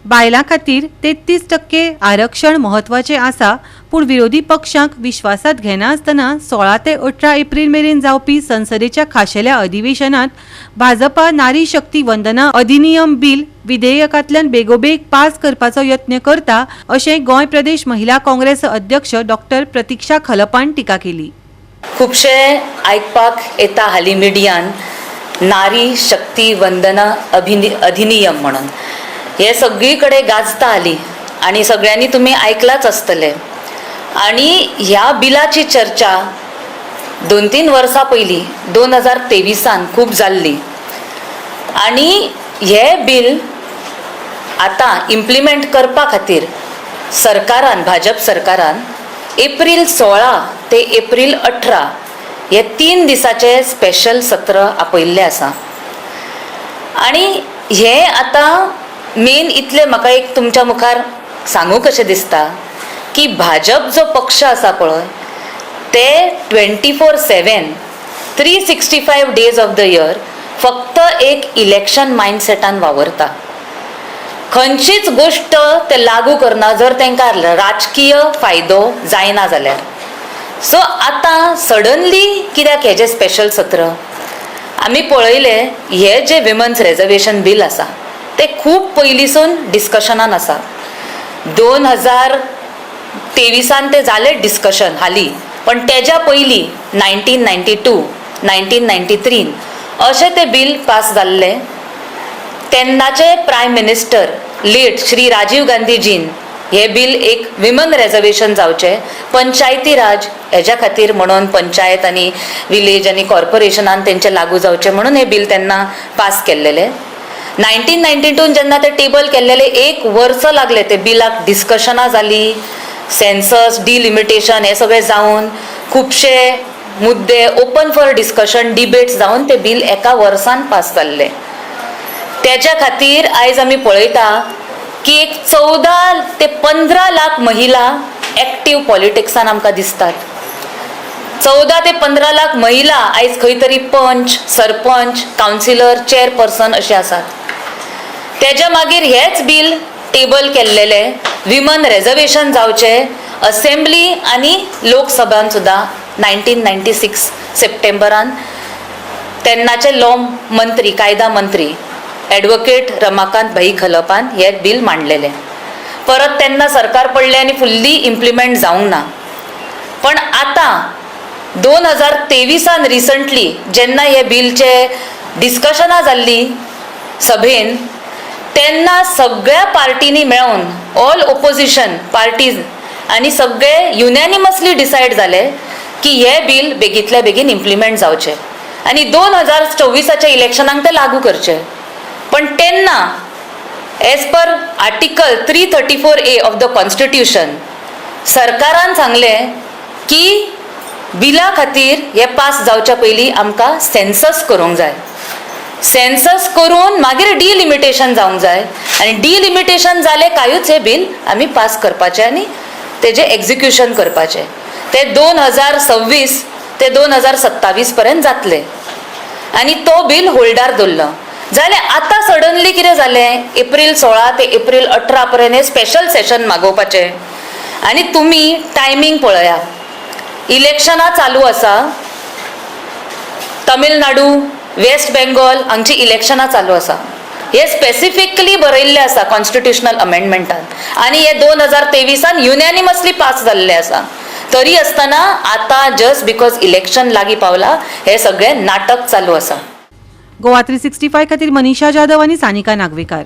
बायलां खातीर 33% आरक्षण महत्वाचे आसा, पूण विरोधी पक्षांक विश्वासात घेना आसतना 16 ते 18 एप्रिल मेरेन जावपी संसदेच्या खाशेल्या अधिवेशनात भाजपा नारी शक्ती वंदना अधिनियम बिल विधेयकांतल्यान बेगोबेग पास करपाचो यत्न करता, अशें गोंय प्रदेश महिला काँग्रेस अध्यक्ष डॉक्टर प्रतीक्षा खलपान टिका केली. खुबशे आयकपाक येता हालीं मिडियान नारी शक्ती वंदना अधिनियम म्हणून हे सगळीकडे गाजता हालीं आणि सगळ्यांनी तुम्ही ऐकलाच आसतले. आणि ह्या बिलाची चर्चा 2-3 वर्सां पयलीं 2023 खूब जाल्ली आणि हे बिल आता इम्प्लिमेंट करपा खातीर सरकारान भाजप सरकारान एप्रिल 16 ते एप्रिल 18 हे 3 दिसाचे स्पेशल सत्र आपयल्ले आसा. आणि हे आता मेन इतले म्हाका एक तुमच्या मुखार सांगू कशें दिसता की भाजप जो पक्ष आसा पळय ते 24/7 365 डेज ऑफ द इयर फक्त एक इलेक्शन मायंडसेटान वावरता. खंयचीच गोष्ट ते लागू करना जर तांकां राजकीय फायदो जायना जाल्यार. सो आतां सडनली कित्याक हेजें स्पेशल सत्र आमी पळयलें. हे जे विमन्स रिजर्वेशन बिल आसा ते खूब पयलींसून डिस्कशनान आसा. 2023 ते जाले डिस्कशन हालीं, पण तेज्या पयलीं 1992, 1993 अशें तें बिल पास जाल्लें. तेन्नाचे prime minister late Shri Rajiv गांधीजीन हे बिल एक विमन रिजर्वेशन जावचें पंचायती राज हेज्या खातीर म्हणून पंचायत आनी विलेज आनी कॉर्पोरेशनान तेंचे लागू जावचें म्हणून हे बिल तेन्ना पास केल्लेलें. 1992 जेन्ना ते टेबल केल्लेले 1 वर्स लागले ते बिलाक. डिस्कशनां जाली, सेन्सस डिलिमिटेशन हे सगळें जावन खुबशे मुद्दे ओपन फॉर डिस्कशन डिबेट्स जावन ते बिल एका वर्सान पास जाल्लें. तेच्या खातीर आयज आमी पळयता की एक 14 ते 15 लाख महिला एक्टीव पॉलिटिक्सान आमकां दिसतात. 14 ते 15 लाख महिला आयज खंय तरी पंच, सरपंच, कावन्सिलर, चेअरपर्सन अशे आसात. तेच्या मागीर हेच बिल टेबल केल्लेले विमन रिजर्वेशन जावचे असेंब्ली आनी लोकसभान सुद्दां 1996 सप्टेंबरान तेन्नाचे लॉ मंत्री कायदा मंत्री ॲडव्होकेट रमाकांत भाई खलपान हे बिल मांडलेलें. परत तेन्ना सरकार पडलें आनी फुल्ली इम्प्लिमेंट जावंक ना. पण आतां 2023 रिसंटली जेन्ना हे बिलचे डिस्कशनां जाल्ली सभेन तेन्ना सगळ्या पार्टीनी मेळून ऑल ओपोजिशन पार्टीज आनी सगळे युनॅनिमसली डिसायड जाले की हे बिल बेगींतल्या बेगीन इम्प्लिमेंट जावचें आनी 2024च्या इलेक्शनाक ते लागू करचे. पण तेन्ना as per article 334A of the constitution सरकारान सांगलें की बिला खातीर हे पास जावच्या पयलीं आमकां सेन्सस करूंक जाय. सेन्सस करून मागीर डिलिमिटेशन जावंक जाय आनी डिलिमिटेशन जालें कांयूच हे बिल आमी पास करपाचें आनी तेजें एक्झिक्युशन करपाचें. ते 2026 ते 2027 पर्यंत जातलें आनी तो बिल होल्डार दवरलो. जाल्यार आतां सडनली कितें जालें एप्रिल 16 ते एप्रिल 18 पर्यंत हे स्पेशल सेशन मागोवपाचें. आनी तुमी टायमींग पळया, इलेक्शनां चालू आसा. तमिळनाडू, वेस्ट बेंगॉल हांगची इलेक्शनां चालू आसा. हे स्पेसिफिकली बरयल्लें आसा कॉन्स्टिट्युशनल अमेंडमेंटान आनी हे 2023 युनॅनिमसली पास जाल्लें आसा. तरी आसतना आतां जस्ट बिकॉज इलेक्शन लागीं पावला हे सगळें नाटक चालू आसा. गोवा 365 खातीर मनीषा जाधव आनी सानिका नागवेकार.